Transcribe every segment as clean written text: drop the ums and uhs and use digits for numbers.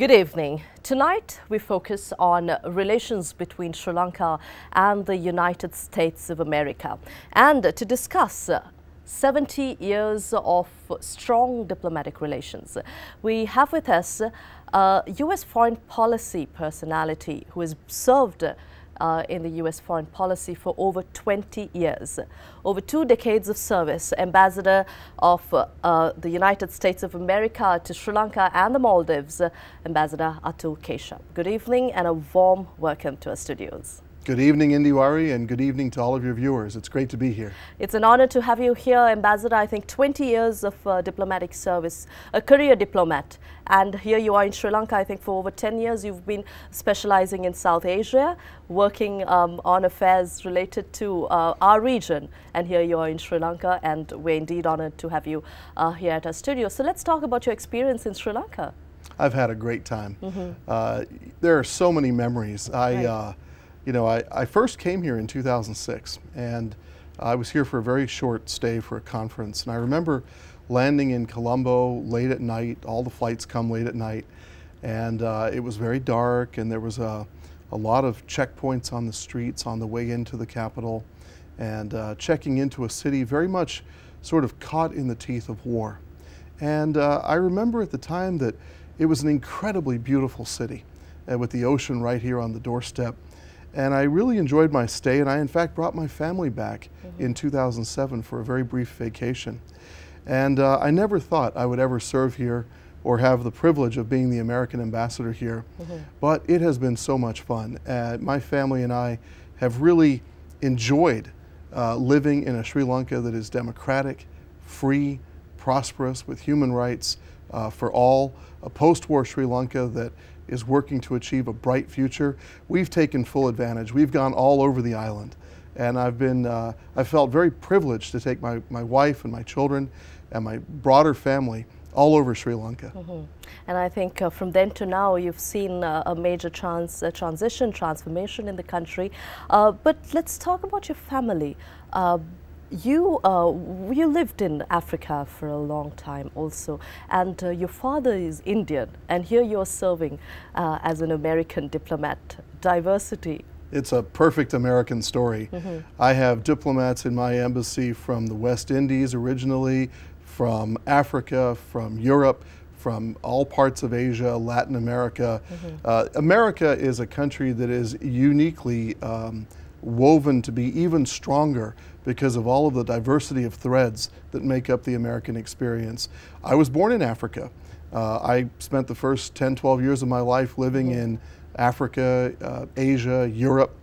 Good evening. Tonight we focus on relations between Sri Lanka and the United States of America, and to discuss 70 years of strong diplomatic relations. We have with us a U.S. foreign policy personality who has served in the U.S. foreign policy for over 20 years. Over 2 decades of service, Ambassador of the United States of America to Sri Lanka and the Maldives, Ambassador Atul Keshap. Good evening and a warm welcome to our studios. Good evening, Indiwari, and good evening to all of your viewers. It's great to be here. It's an honor to have you here, Ambassador. I think 20 years of diplomatic service, a career diplomat. And here you are in Sri Lanka. I think for over 10 years you've been specializing in South Asia, working on affairs related to our region. And here you are in Sri Lanka, and we're indeed honored to have you here at our studio. So let's talk about your experience in Sri Lanka. I've had a great time. There are so many memories. I first came here in 2006, and I was here for a very short stay for a conference. And I remember landing in Colombo late at night. All the flights come late at night, and it was very dark, and there was a lot of checkpoints on the streets on the way into the capital, and checking into a city very much sort of caught in the teeth of war. And I remember at the time that it was an incredibly beautiful city with the ocean right here on the doorstep. And I really enjoyed my stay, and I in fact brought my family back in 2007 for a very brief vacation. And I never thought I would ever serve here or have the privilege of being the American ambassador here, but it has been so much fun. My family and I have really enjoyed living in a Sri Lanka that is democratic, free, prosperous, with human rights for all, a post-war Sri Lanka that is working to achieve a bright future. We've taken full advantage. We've gone all over the island, and I felt very privileged to take my wife and my children and my broader family all over Sri Lanka. And I think from then to now you've seen a major transformation in the country. But let's talk about your family. You lived in Africa for a long time also, and your father is Indian, and here you're serving as an American diplomat. Diversity. It's a perfect American story. I have diplomats in my embassy from the West Indies originally, from Africa, from Europe, from all parts of Asia, Latin America. America is a country that is uniquely woven to be even stronger because of all of the diversity of threads that make up the American experience. I was born in Africa. I spent the first 10, 12 years of my life living in Africa, Asia, Europe.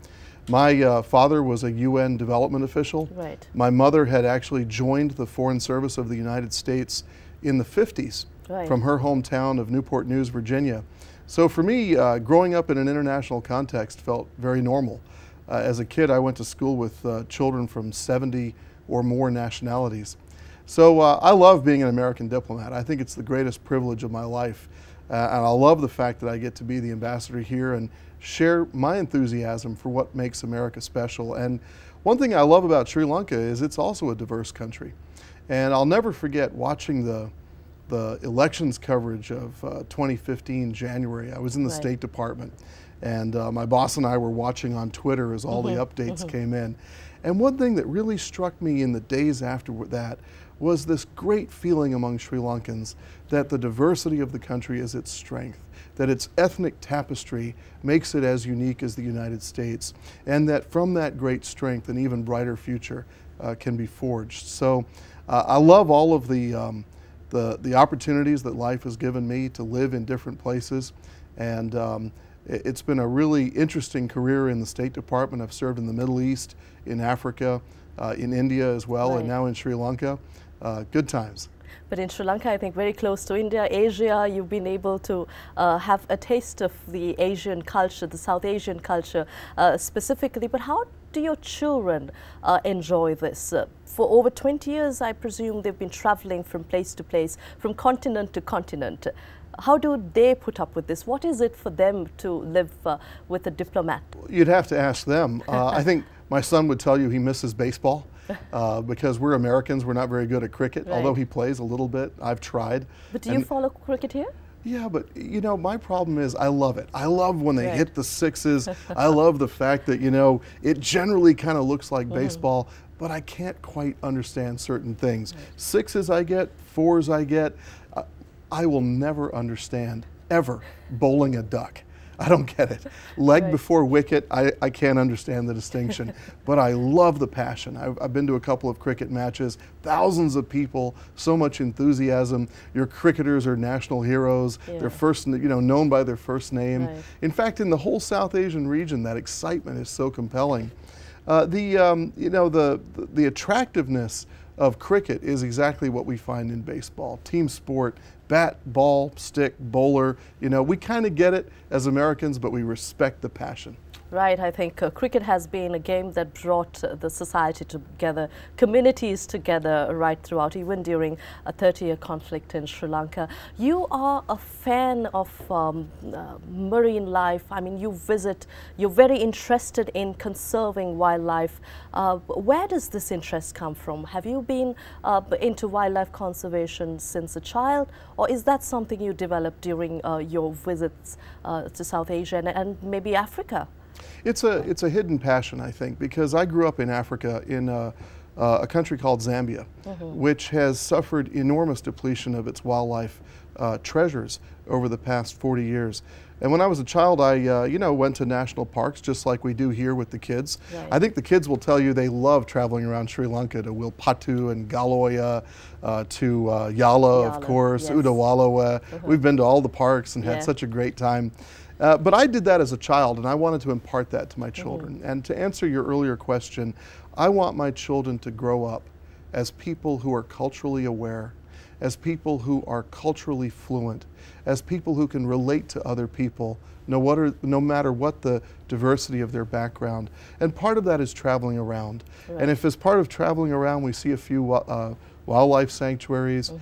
My father was a UN development official. My mother had actually joined the Foreign Service of the United States in the 50s from her hometown of Newport News, Virginia. So for me, growing up in an international context felt very normal. As a kid, I went to school with children from 70 or more nationalities. So I love being an American diplomat. I think it's the greatest privilege of my life. And I love the fact that I get to be the ambassador here and share my enthusiasm for what makes America special. And one thing I love about Sri Lanka is it's also a diverse country. And I'll never forget watching the elections coverage of 2015 January. I was in the State Department, and my boss and I were watching on Twitter as all the updates came in. And one thing that really struck me in the days after that was this great feeling among Sri Lankans that the diversity of the country is its strength, that its ethnic tapestry makes it as unique as the United States, and that from that great strength an even brighter future can be forged. So I love all of the opportunities that life has given me to live in different places, and it's been a really interesting career in the State Department. I've served in the Middle East, in Africa, in India as well, and now in Sri Lanka. Good times. But in Sri Lanka, I think very close to India, Asia, you've been able to have a taste of the Asian culture, the South Asian culture specifically. But how do your children enjoy this? For over 20 years, I presume they've been traveling from place to place, from continent to continent. How do they put up with this? What is it for them to live with a diplomat? You'd have to ask them. I think my son would tell you he misses baseball. Because we're Americans, we're not very good at cricket, although he plays a little bit. I've tried. But do you follow cricket here? Yeah, but you know, my problem is I love it. I love when they hit the sixes. I love the fact that, you know, it generally kind of looks like baseball, but I can't quite understand certain things. Sixes I get, fours I get. I will never understand, ever, bowling a duck. I don't get it. Leg before wicket, I can't understand the distinction, but I love the passion. I've been to a couple of cricket matches, thousands of people, so much enthusiasm. Your cricketers are national heroes. They're first, you know, known by their first name. In fact, in the whole South Asian region, that excitement is so compelling. You know, the attractiveness of cricket is exactly what we find in baseball. Team sport, bat, ball, stick, bowler. You know, we kind of get it as Americans, but we respect the passion. Right, I think cricket has been a game that brought the society together, communities together right throughout, even during a 30-year conflict in Sri Lanka. You are a fan of marine life. I mean, you visit, you're very interested in conserving wildlife. Where does this interest come from? Have you been into wildlife conservation since a child, or is that something you developed during your visits to South Asia and maybe Africa? It's a hidden passion, I think, because I grew up in Africa in a country called Zambia, which has suffered enormous depletion of its wildlife treasures over the past 40 years. And when I was a child, I you know, went to national parks just like we do here with the kids. I think the kids will tell you they love traveling around Sri Lanka, to Wilpatu and Galoya, to Yala, of course, Udawalawa. We've been to all the parks and had such a great time. But I did that as a child, and I wanted to impart that to my children. And to answer your earlier question, I want my children to grow up as people who are culturally aware, as people who are culturally fluent, as people who can relate to other people, no matter what the diversity of their background. And part of that is traveling around. And if as part of traveling around we see a few wildlife sanctuaries,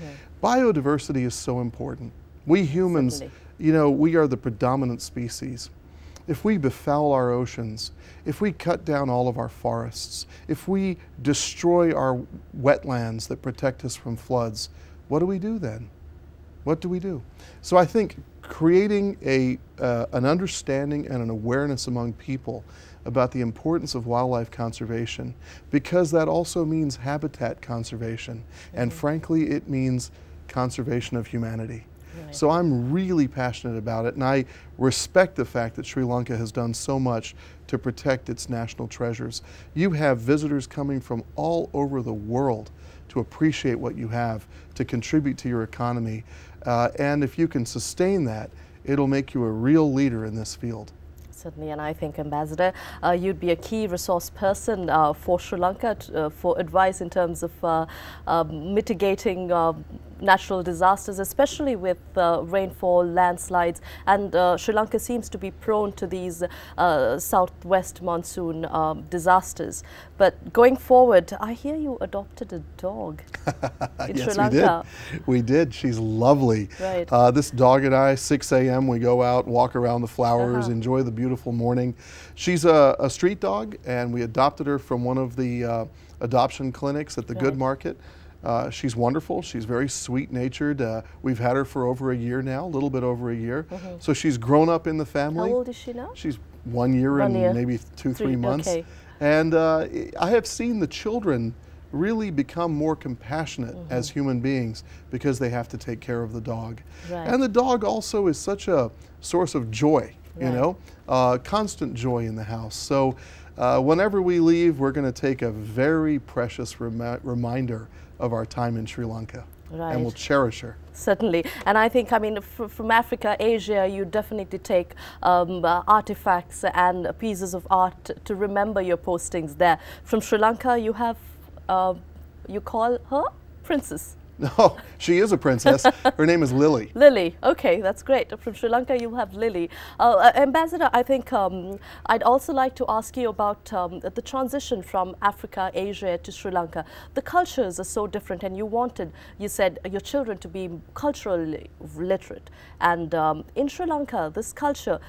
biodiversity is so important. We humans, you know, we are the predominant species. If we befoul our oceans, if we cut down all of our forests, if we destroy our wetlands that protect us from floods, what do we do then? What do we do? So I think creating an understanding and an awareness among people about the importance of wildlife conservation, because that also means habitat conservation, and frankly it means conservation of humanity. So I'm really passionate about it, and I respect the fact that Sri Lanka has done so much to protect its national treasures. You have visitors coming from all over the world to appreciate what you have, to contribute to your economy, and if you can sustain that, it'll make you a real leader in this field. Certainly, and I think, Ambassador, you'd be a key resource person for Sri Lanka for advice in terms of mitigating natural disasters, especially with rainfall, landslides, and Sri Lanka seems to be prone to these southwest monsoon disasters. But going forward, I hear you adopted a dog in Sri Lanka. We did. She's lovely. This dog and I, 6 a.m. we go out, walk around the flowers, enjoy the beautiful morning. She's a street dog, and we adopted her from one of the adoption clinics at the Good Market. She's wonderful. She's very sweet-natured. We've had her for over a year now, a little bit over a year. So she's grown up in the family. How old is she now? She's 1 year and maybe 2-3 months. And I have seen the children really become more compassionate as human beings because they have to take care of the dog. And the dog also is such a source of joy, you know, constant joy in the house. So whenever we leave, we're going to take a very precious reminder of our time in Sri Lanka, and we'll cherish her. Certainly, and I think, I mean, from Africa, Asia, you definitely take artifacts and pieces of art to remember your postings there. From Sri Lanka, you have, you call her Princess. No, she is a princess. Her name is Lily. Lily, okay, that's great. From Sri Lanka, you have Lily. Ambassador, I think I'd also like to ask you about the transition from Africa, Asia to Sri Lanka. The cultures are so different, and you said, your children to be culturally literate. And in Sri Lanka, this culture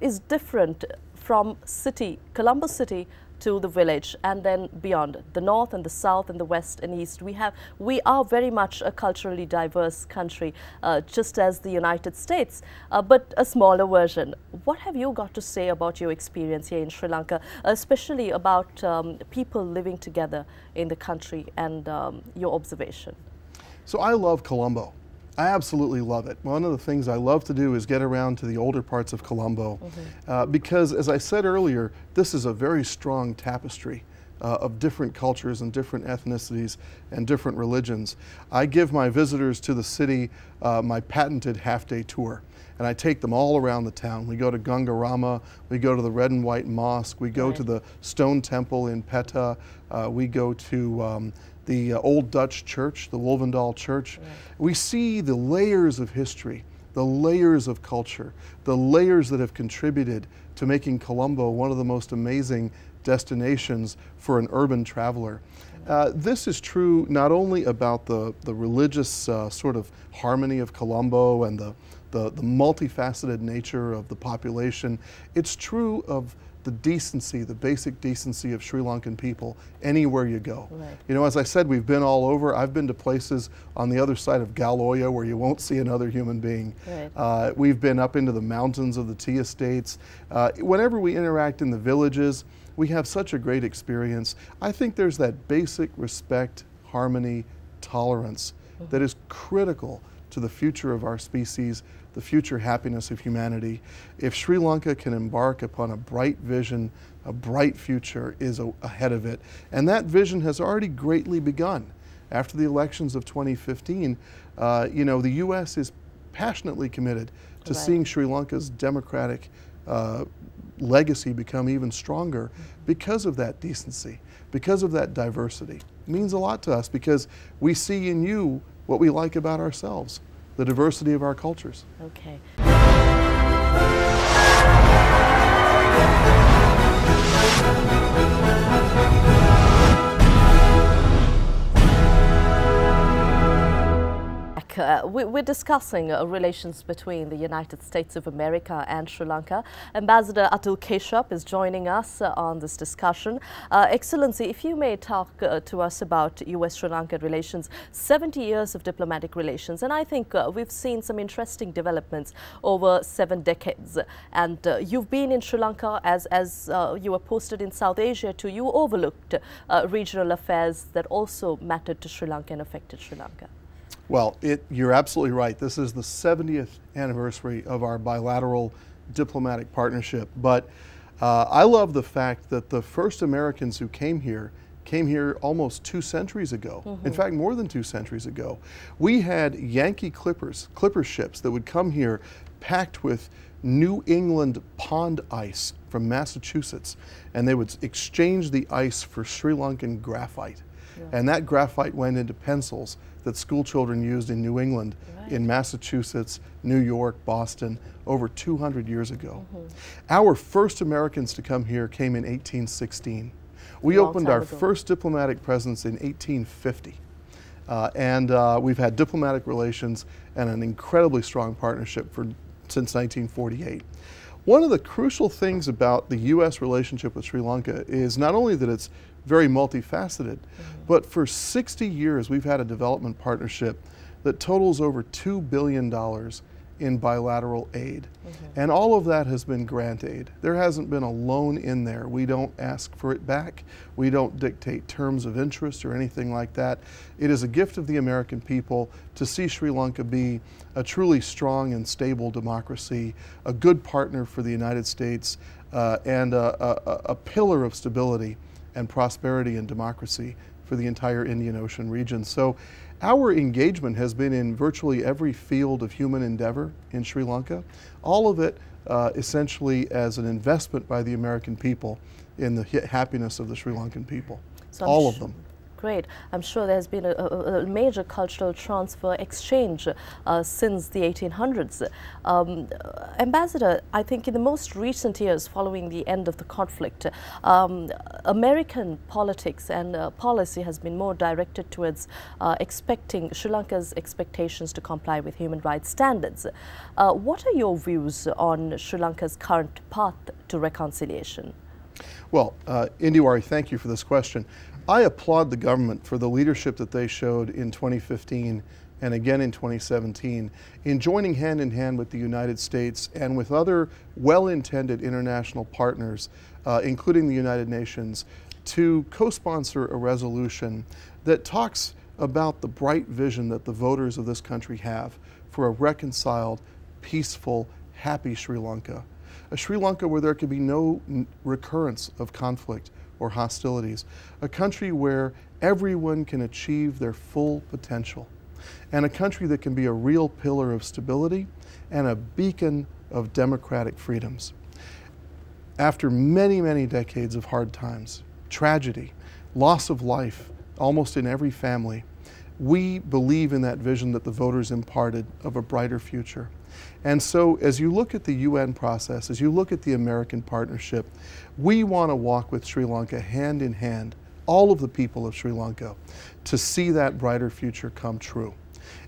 is different from Columbus City, to the village and then beyond, the north and the south and the west and east. We are very much a culturally diverse country, just as the United States, but a smaller version. What have you got to say about your experience here in Sri Lanka, especially about people living together in the country and your observation? So I love Colombo. I absolutely love it. One of the things I love to do is get around to the older parts of Colombo, because, as I said earlier, this is a very strong tapestry of different cultures and different ethnicities and different religions. I give my visitors to the city my patented half-day tour, and I take them all around the town. We go to Gungarama, we go to the Red and White Mosque, we go to the Stone Temple in Petta, we go to the Old Dutch Church, the Wolvendal Church. We see the layers of history, the layers of culture, the layers that have contributed to making Colombo one of the most amazing destinations for an urban traveler. This is true not only about the religious sort of harmony of Colombo and the multifaceted nature of the population, it's true of the decency, the basic decency of Sri Lankan people anywhere you go. You know, as I said, we've been all over. I've been to places on the other side of Galoya where you won't see another human being. We've been up into the mountains of the tea estates. Whenever we interact in the villages, we have such a great experience. I think there's that basic respect, harmony, tolerance that is critical to the future of our species, the future happiness of humanity. If Sri Lanka can embark upon a bright vision, a bright future is ahead of it. And that vision has already greatly begun. After the elections of 2015, you know, the U.S. is passionately committed to seeing Sri Lanka's democratic legacy become even stronger because of that decency, because of that diversity. It means a lot to us because we see in you what we like about ourselves, the diversity of our cultures. Okay. We're discussing relations between the United States of America and Sri Lanka. Ambassador Atul Keshap is joining us on this discussion. Excellency, if you may talk to us about U.S.-Sri Lanka relations, 70 years of diplomatic relations, and I think we've seen some interesting developments over 7 decades. And you've been in Sri Lanka as you were posted in South Asia too. You overlooked regional affairs that also mattered to Sri Lanka and affected Sri Lanka. Well, you're absolutely right. This is the 70th anniversary of our bilateral diplomatic partnership. But I love the fact that the first Americans who came here almost 2 centuries ago. In fact, more than 2 centuries ago. We had Yankee clipper ships that would come here packed with New England pond ice from Massachusetts, and they would exchange the ice for Sri Lankan graphite. And that graphite went into pencils that school children used in New England, in Massachusetts, New York, Boston, over 200 years ago. Our first Americans to come here came in 1816. We opened our first diplomatic presence in 1850. We've had diplomatic relations and an incredibly strong partnership since 1948. One of the crucial things about the U.S. relationship with Sri Lanka is not only that it's very multifaceted, but for 60 years we've had a development partnership that totals over $2 billion in bilateral aid. And all of that has been grant aid. There hasn't been a loan in there. We don't ask for it back. We don't dictate terms of interest or anything like that. It is a gift of the American people to see Sri Lanka be a truly strong and stable democracy, a good partner for the United States, and a pillar of stability and prosperity and democracy for the entire Indian Ocean region. So our engagement has been in virtually every field of human endeavor in Sri Lanka, all of it essentially as an investment by the American people in the happiness of the Sri Lankan people, so all of them. Great. I'm sure there's been a major cultural transfer exchange since the 1800s. Ambassador, I think in the most recent years following the end of the conflict, American politics and policy has been more directed towards expecting Sri Lanka's expectations to comply with human rights standards. What are your views on Sri Lanka's current path to reconciliation? Well, Indiwari, thank you for this question. I applaud the government for the leadership that they showed in 2015 and again in 2017 in joining hand in hand with the United States and with other well-intended international partners, including the United Nations, to co-sponsor a resolution that talks about the bright vision that the voters of this country have for a reconciled, peaceful, happy Sri Lanka. A Sri Lanka where there could be no recurrence of conflict or hostilities. A country where everyone can achieve their full potential. And a country that can be a real pillar of stability and a beacon of democratic freedoms. After many, many decades of hard times, tragedy, loss of life, almost in every family, we believe in that vision that the voters imparted of a brighter future. And so as you look at the UN process, as you look at the American partnership, we want to walk with Sri Lanka hand in hand, all of the people of Sri Lanka, to see that brighter future come true.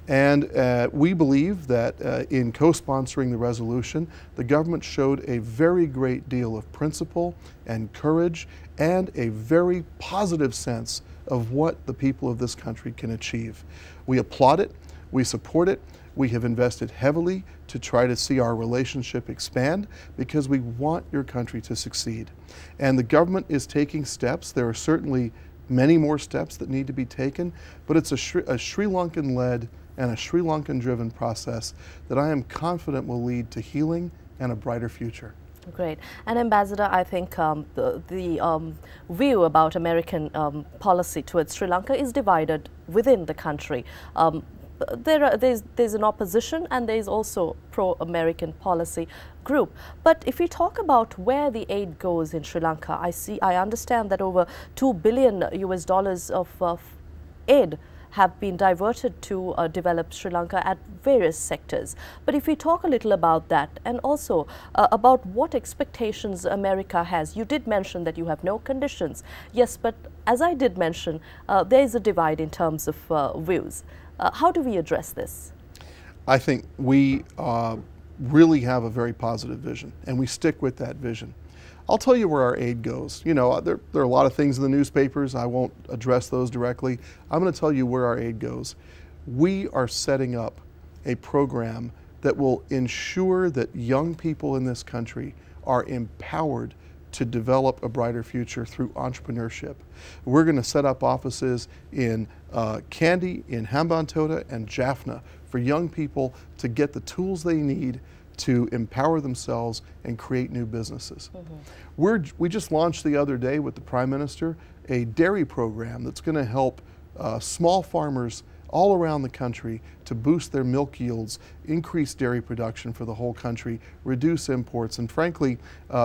And we believe that in co-sponsoring the resolution, the government showed a very great deal of principle and courage and a very positive sense of what the people of this country can achieve. We applaud it, we support it, we have invested heavily to try to see our relationship expand because we want your country to succeed. And the government is taking steps. There are certainly many more steps that need to be taken, but it's a Sri Lankan-led and a Sri Lankan-driven process that I am confident will lead to healing and a brighter future. Great. And Ambassador, I think the view about American policy towards Sri Lanka is divided within the country. There's an opposition and there's also pro-American policy group. But if we talk about where the aid goes in Sri Lanka, I understand that over $2 billion of aid have been diverted to develop Sri Lanka at various sectors. But if we talk a little about that and also about what expectations America has, you did mention that you have no conditions. Yes, but as I did mention, there is a divide in terms of views. How do we address this? I think we really have a very positive vision, and we stick with that vision. I'll tell you where our aid goes. You know, there are a lot of things in the newspapers. I won't address those directly. I'm going to tell you where our aid goes. We are setting up a program that will ensure that young people in this country are empowered to develop a brighter future through entrepreneurship. We're going to set up offices in Kandy, in Hambantota, and Jaffna for young people to get the tools they need to empower themselves and create new businesses. We just launched the other day with the Prime Minister a dairy program that's going to help small farmers all around the country to boost their milk yields, increase dairy production for the whole country, reduce imports, and frankly,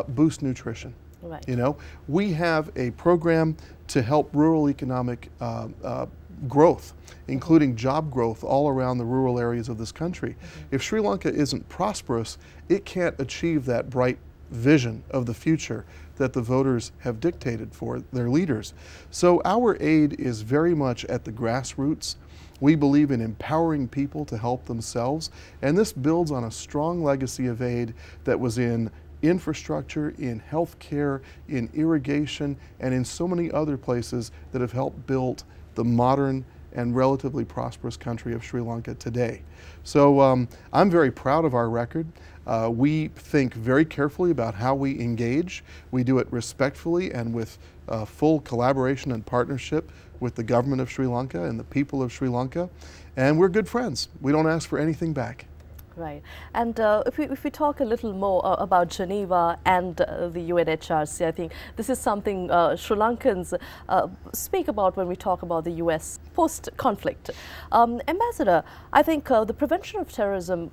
boost nutrition. Right. You know, we have a program to help rural economic growth, including job growth all around the rural areas of this country. If Sri Lanka isn't prosperous, it can't achieve that bright vision of the future that the voters have dictated for their leaders. So our aid is very much at the grassroots. We believe in empowering people to help themselves, and this builds on a strong legacy of aid that was in infrastructure, in healthcare, in irrigation, and in so many other places that have helped build the modern and relatively prosperous country of Sri Lanka today. So I'm very proud of our record. We think very carefully about how we engage. We do it respectfully and with full collaboration and partnership with the government of Sri Lanka and the people of Sri Lanka. And we're good friends. We don't ask for anything back. Right. And if we talk a little more about Geneva and the UNHRC, I think this is something Sri Lankans speak about when we talk about the US post-conflict. Ambassador, I think the Prevention of Terrorism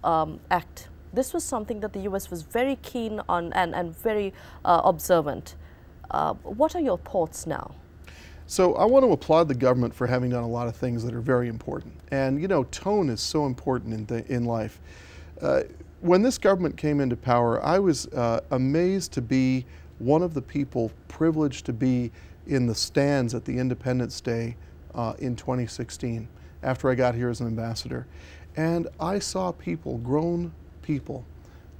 Act, this was something that the US was very keen on and very observant. What are your thoughts now? So I want to applaud the government for having done a lot of things that are very important. And you know, tone is so important in life. When this government came into power, I was amazed to be one of the people privileged to be in the stands at the Independence Day in 2016, after I got here as an ambassador. And I saw people, grown people,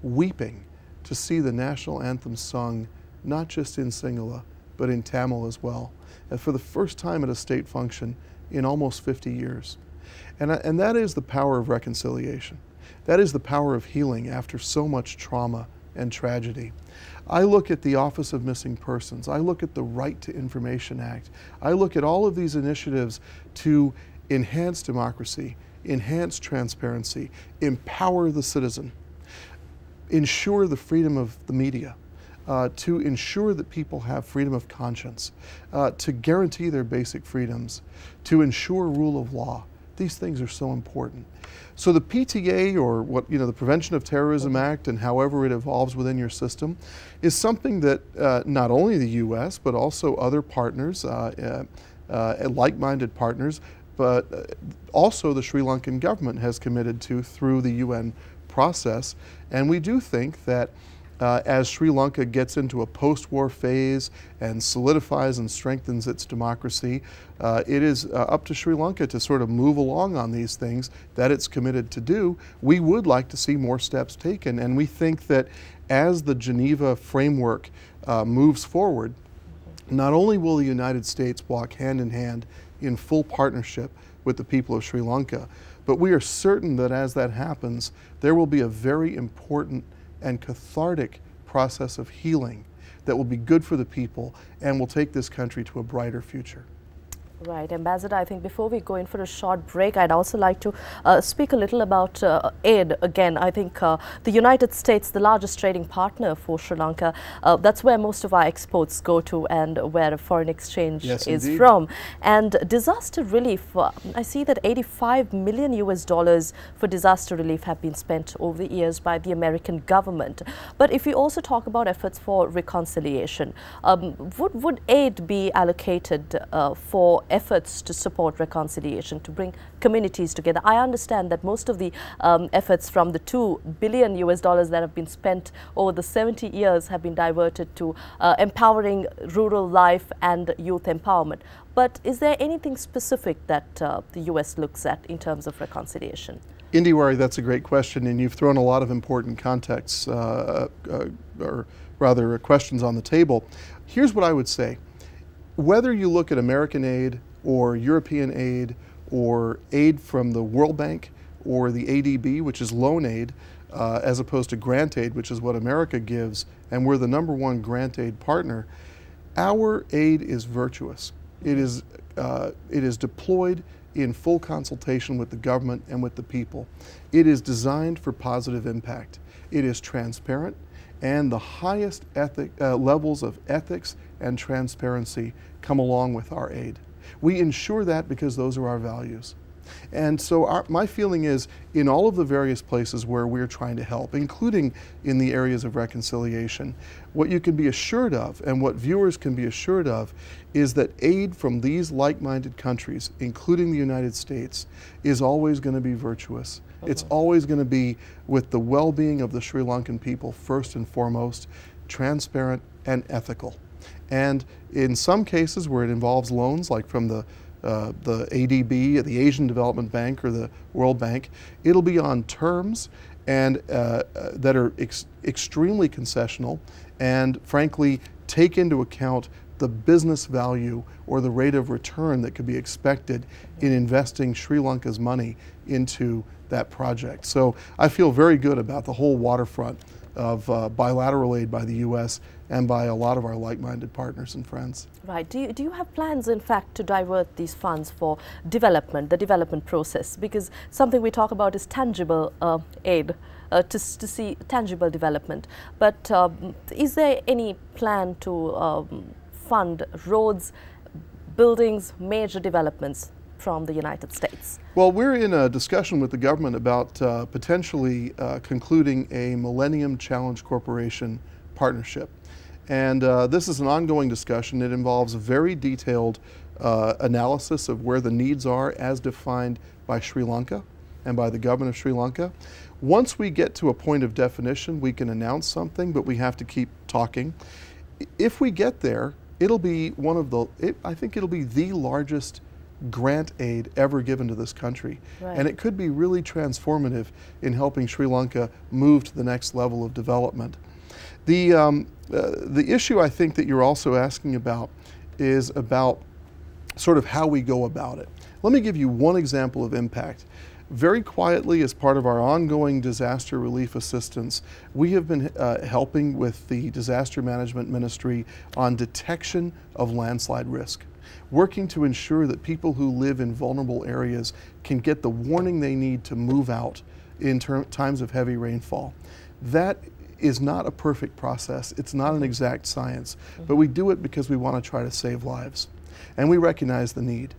weeping to see the national anthem sung not just in Sinhala, but in Tamil as well, and for the first time at a state function in almost 50 years. And that is the power of reconciliation. That is the power of healing after so much trauma and tragedy. I look at the Office of Missing Persons. I look at the Right to Information Act. I look at all of these initiatives to enhance democracy, enhance transparency, empower the citizen, ensure the freedom of the media, to ensure that people have freedom of conscience, to guarantee their basic freedoms, to ensure rule of law. These things are so important. So the PTA, or what, the Prevention of Terrorism Act, and however it evolves within your system, is something that not only the U.S. but also other partners, like-minded partners, but also the Sri Lankan government has committed to through the UN process. And we do think that as Sri Lanka gets into a post-war phase and solidifies and strengthens its democracy, it is up to Sri Lanka to sort of move along on these things that it's committed to do. We would like to see more steps taken, and we think that as the Geneva framework moves forward, not only will the United States walk hand in hand in full partnership with the people of Sri Lanka, but we are certain that as that happens, there will be a very important and cathartic process of healing that will be good for the people and will take this country to a brighter future. Right. Ambassador, I think before we go in for a short break, I'd also like to speak a little about aid. Again, I think the United States, the largest trading partner for Sri Lanka, that's where most of our exports go to and where foreign exchange is indeed. From. And disaster relief, I see that $85 million for disaster relief have been spent over the years by the American government. But if we also talk about efforts for reconciliation, would aid be allocated for efforts to support reconciliation, to bring communities together? I understand that most of the efforts from the $2 billion that have been spent over the 70 years have been diverted to empowering rural life and youth empowerment. But is there anything specific that the U.S. looks at in terms of reconciliation? Indiwari, that's a great question, and you've thrown a lot of important contexts, or rather questions on the table. Here's what I would say. Whether you look at American aid or European aid or aid from the World Bank or the ADB, which is loan aid, as opposed to grant aid, which is what America gives, and we're the #1 grant aid partner, our aid is virtuous. It is deployed in full consultation with the government and with the people. It is designed for positive impact. It is transparent, and the highest levels of ethics and transparency come along with our aid. We ensure that because those are our values. And so my feeling is, in all of the various places where we're trying to help, including in the areas of reconciliation, what you can be assured of and what viewers can be assured of is that aid from these like-minded countries, including the United States, is always going to be virtuous. It's always going to be with the well-being of the Sri Lankan people first and foremost, transparent and ethical. And in some cases where it involves loans, like from the ADB, the Asian Development Bank, or the World Bank, it'll be on terms and that are extremely concessional and frankly take into account the business value or the rate of return that could be expected in investing Sri Lanka's money into that project. So I feel very good about the whole waterfront of bilateral aid by the U.S. and by a lot of our like-minded partners and friends. Right. Do you have plans, in fact, to divert these funds for development, the development process? Because something we talk about is tangible aid, to see tangible development. But is there any plan to fund roads, buildings, major developments from the United States? Well, we're in a discussion with the government about potentially concluding a Millennium Challenge Corporation partnership. And this is an ongoing discussion. It involves a very detailed analysis of where the needs are as defined by Sri Lanka and by the government of Sri Lanka. Once we get to a point of definition, we can announce something, but we have to keep talking. If we get there, it'll be one of the, I think it'll be the largest grant aid ever given to this country. Right. And it could be really transformative in helping Sri Lanka move to the next level of development. The issue I think that you're also asking about is about sort of how we go about it. Let me give you one example of impact. Very quietly, as part of our ongoing disaster relief assistance, we have been helping with the Disaster Management Ministry on detection of landslide risk, working to ensure that people who live in vulnerable areas can get the warning they need to move out in times of heavy rainfall. That is not a perfect process. It's not an exact science, but we do it because we want to try to save lives, and we recognize the need.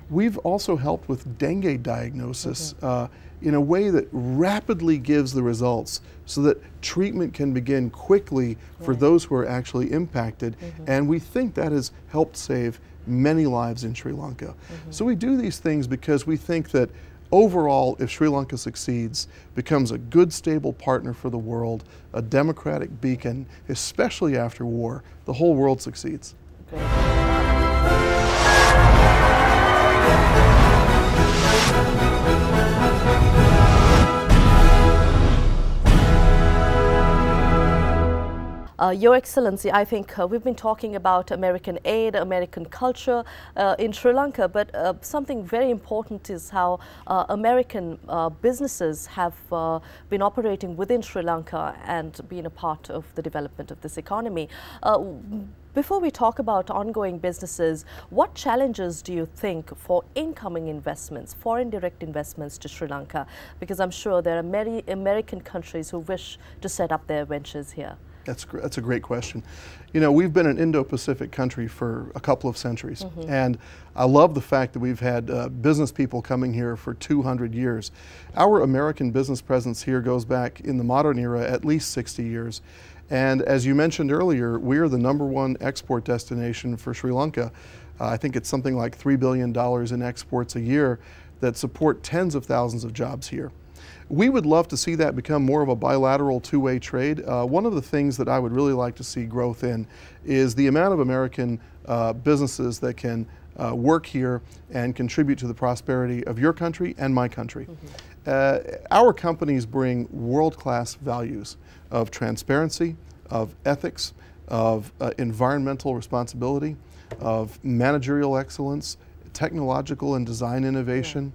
We've also helped with dengue diagnosis in a way that rapidly gives the results so that treatment can begin quickly for those who are actually impacted, and we think that has helped save many lives in Sri Lanka. So we do these things because we think that overall, if Sri Lanka succeeds, becomes a good, stable partner for the world, a democratic beacon, especially after war, the whole world succeeds. Your Excellency, I think we've been talking about American aid, American culture in Sri Lanka, but something very important is how American businesses have been operating within Sri Lanka and been a part of the development of this economy. Before we talk about ongoing businesses, what challenges do you think for incoming investments, foreign direct investments to Sri Lanka? Because I'm sure there are many American countries who wish to set up their ventures here. That's a great question. You know, we've been an Indo-Pacific country for a couple of centuries, and I love the fact that we've had business people coming here for 200 years. Our American business presence here goes back in the modern era at least 60 years. And as you mentioned earlier, we are the #1 export destination for Sri Lanka. I think it's something like $3 billion in exports a year that support tens of thousands of jobs here. We would love to see that become more of a bilateral two-way trade. One of the things that I would really like to see growth in is the amount of American businesses that can work here and contribute to the prosperity of your country and my country. Our companies bring world-class values of transparency, of ethics, of environmental responsibility, of managerial excellence, technological and design innovation.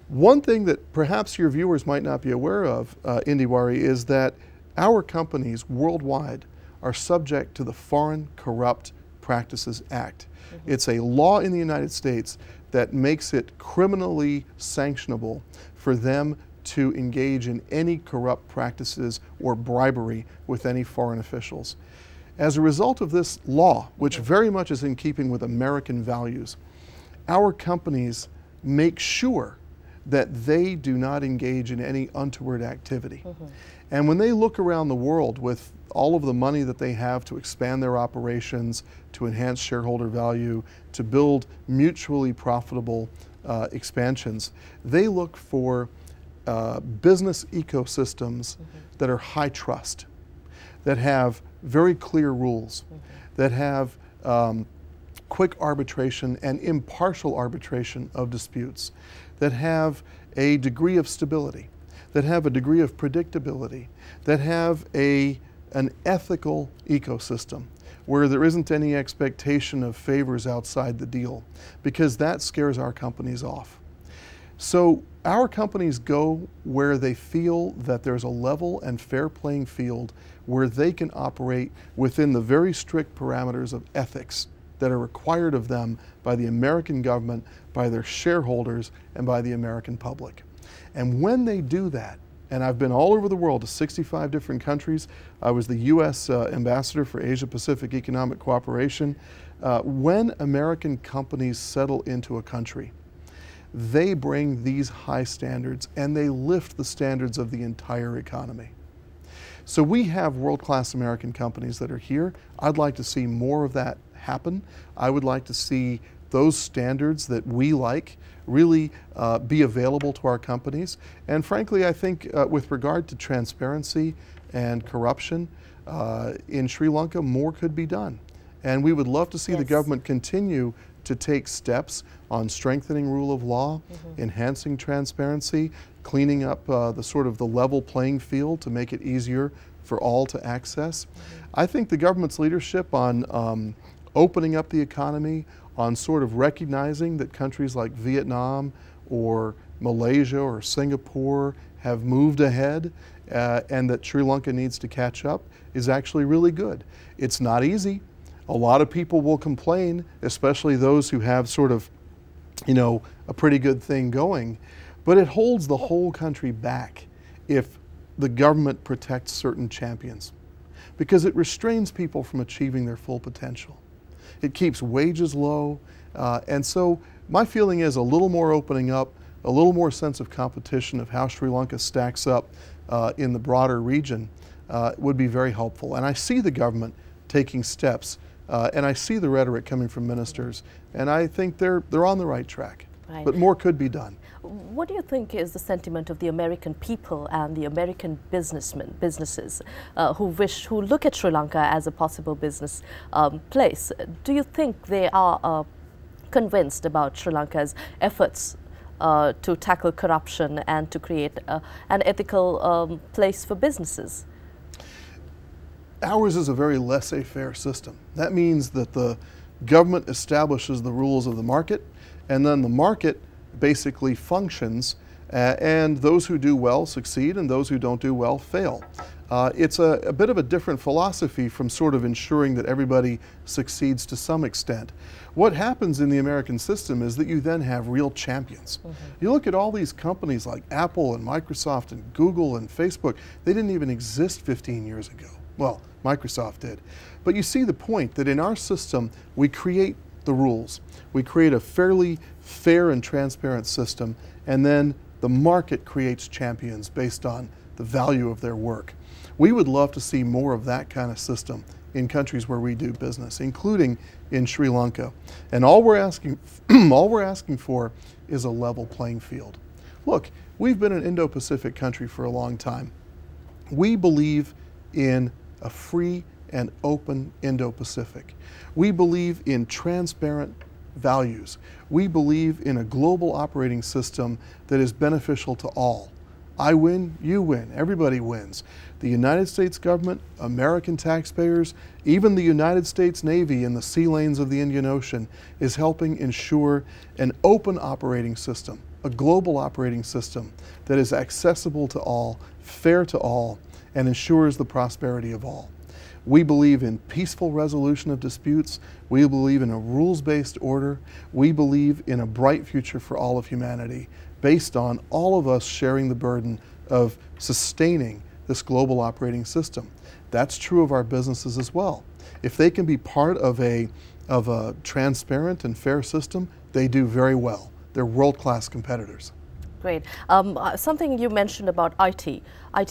One thing that perhaps your viewers might not be aware of, Indiwari, is that our companies worldwide are subject to the Foreign Corrupt Practices Act. It's a law in the United States that makes it criminally sanctionable for them to engage in any corrupt practices or bribery with any foreign officials. As a result of this law, which very much is in keeping with American values, our companies make sure that they do not engage in any untoward activity. And when they look around the world with all of the money that they have to expand their operations, to enhance shareholder value, to build mutually profitable expansions, they look for business ecosystems that are high trust, that have very clear rules, that have quick arbitration and impartial arbitration of disputes, that have a degree of stability, that have a degree of predictability, that have an ethical ecosystem where there isn't any expectation of favors outside the deal, because that scares our companies off. So our companies go where they feel that there's a level and fair playing field where they can operate within the very strict parameters of ethics that are required of them by the American government, by their shareholders, and by the American public. And when they do that, and I've been all over the world to 65 different countries. I was the U.S. Ambassador for Asia-Pacific Economic Cooperation. When American companies settle into a country, they bring these high standards and they lift the standards of the entire economy. So we have world-class American companies that are here. I'd like to see more of that happen. I would like to see those standards that we like really be available to our companies. And frankly, I think with regard to transparency and corruption in Sri Lanka, more could be done. And we would love to see the government continue to take steps on strengthening rule of law, enhancing transparency, cleaning up the sort of the level playing field to make it easier for all to access. I think the government's leadership on opening up the economy, on sort of recognizing that countries like Vietnam or Malaysia or Singapore have moved ahead and that Sri Lanka needs to catch up is actually really good. It's not easy. A lot of people will complain, especially those who have sort of, you know, a pretty good thing going, but it holds the whole country back if the government protects certain champions, because it restrains people from achieving their full potential. It keeps wages low, and so my feeling is a little more opening up, a little more sense of competition of how Sri Lanka stacks up in the broader region would be very helpful. And I see the government taking steps, and I see the rhetoric coming from ministers, and I think they're on the right track. Right. But more could be done. What do you think is the sentiment of the American people and the American businesses who look at Sri Lanka as a possible business place? Do you think they are convinced about Sri Lanka's efforts to tackle corruption and to create an ethical place for businesses? Ours is a very laissez-faire system. That means that the government establishes the rules of the market, and then the market basically functions, and those who do well succeed and those who don't do well fail. It's a bit of a different philosophy from sort of ensuring that everybody succeeds to some extent. What happens in the American system is that you then have real champions. You look at all these companies like Apple and Microsoft and Google and Facebook, they didn't even exist 15 years ago. Well, Microsoft did. But you see the point that in our system, we create the rules. We create a fairly fair and transparent system, and then the market creates champions based on the value of their work. We would love to see more of that kind of system in countries where we do business, including in Sri Lanka. And all we're asking for is a level playing field. Look, we've been an Indo-Pacific country for a long time. We believe in a free and open Indo-Pacific. We believe in transparent values. We believe in a global operating system that is beneficial to all. I win, you win, everybody wins. The United States government, American taxpayers, even the United States Navy in the sea lanes of the Indian Ocean is helping ensure an open operating system, a global operating system that is accessible to all, fair to all, and ensures the prosperity of all. We believe in peaceful resolution of disputes. We believe in a rules-based order. We believe in a bright future for all of humanity, based on all of us sharing the burden of sustaining this global operating system. That's true of our businesses as well. If they can be part of a transparent and fair system, they do very well. They're world-class competitors. Great. Something you mentioned about IT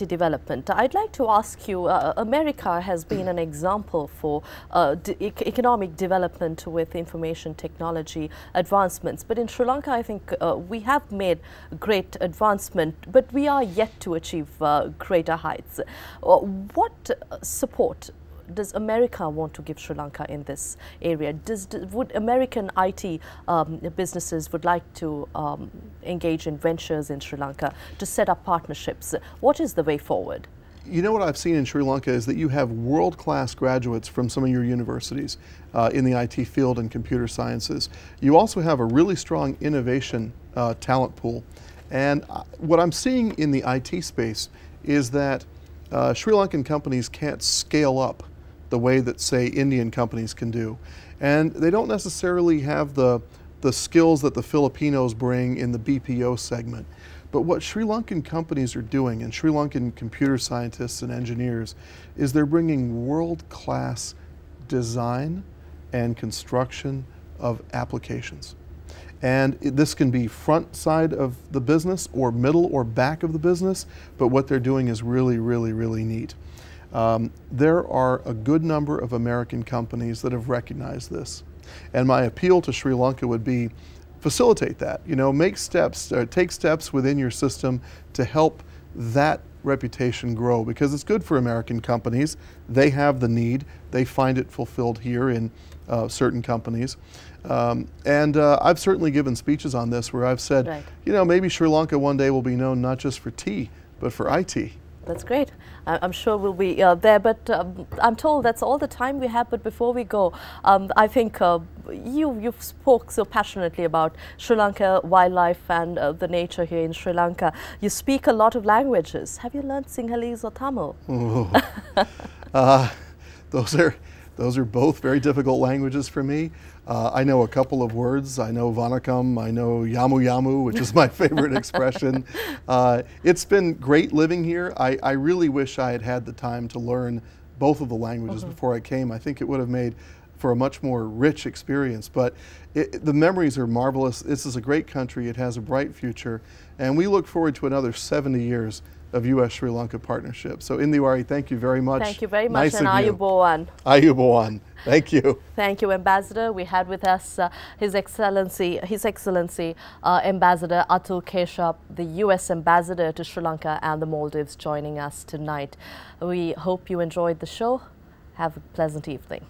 development. I'd like to ask you, America has been an example for economic development with information technology advancements. But in Sri Lanka, I think we have made great advancement, but we are yet to achieve greater heights. What support does America want to give Sri Lanka in this area? Would American IT businesses would like to engage in ventures in Sri Lanka to set up partnerships? What is the way forward? You know what I've seen in Sri Lanka is that you have world-class graduates from some of your universities in the IT field and computer sciences. You also have a really strong innovation talent pool. And what I'm seeing in the IT space is that Sri Lankan companies can't scale up the way that, say, Indian companies can do. And they don't necessarily have the skills that the Filipinos bring in the BPO segment. But what Sri Lankan companies are doing, and Sri Lankan computer scientists and engineers, is they're bringing world-class design and construction of applications. And this can be front side of the business or middle or back of the business, but what they're doing is really, really, really neat. There are a good number of American companies that have recognized this. And my appeal to Sri Lanka would be facilitate that. You know, make steps, take steps within your system to help that reputation grow, because it's good for American companies. They have the need. They find it fulfilled here in certain companies. I've certainly given speeches on this where I've said, right, you know, maybe Sri Lanka one day will be known not just for tea, but for IT. That's great. I'm sure we'll be there, but I'm told that's all the time we have. But before we go, I think you've spoke so passionately about Sri Lanka wildlife and the nature here in Sri Lanka. You speak a lot of languages. Have you learned Sinhalese or Tamil? Those are both very difficult languages for me. I know a couple of words. I know Vanakkam, I know Yamu Yamu, which is my favorite expression. It's been great living here. I really wish I had had the time to learn both of the languages before I came. I think it would have made for a much more rich experience. But the memories are marvelous. This is a great country. It has a bright future. And we look forward to another 70 years of U.S.-Sri Lanka partnership. So Indiwari, thank you very much. Thank you very much, nice and Ayubowan. Ayubowan. Thank you. Thank you, Ambassador. We had with us His Excellency Ambassador Atul Keshap, the U.S. Ambassador to Sri Lanka and the Maldives, joining us tonight. We hope you enjoyed the show. Have a pleasant evening.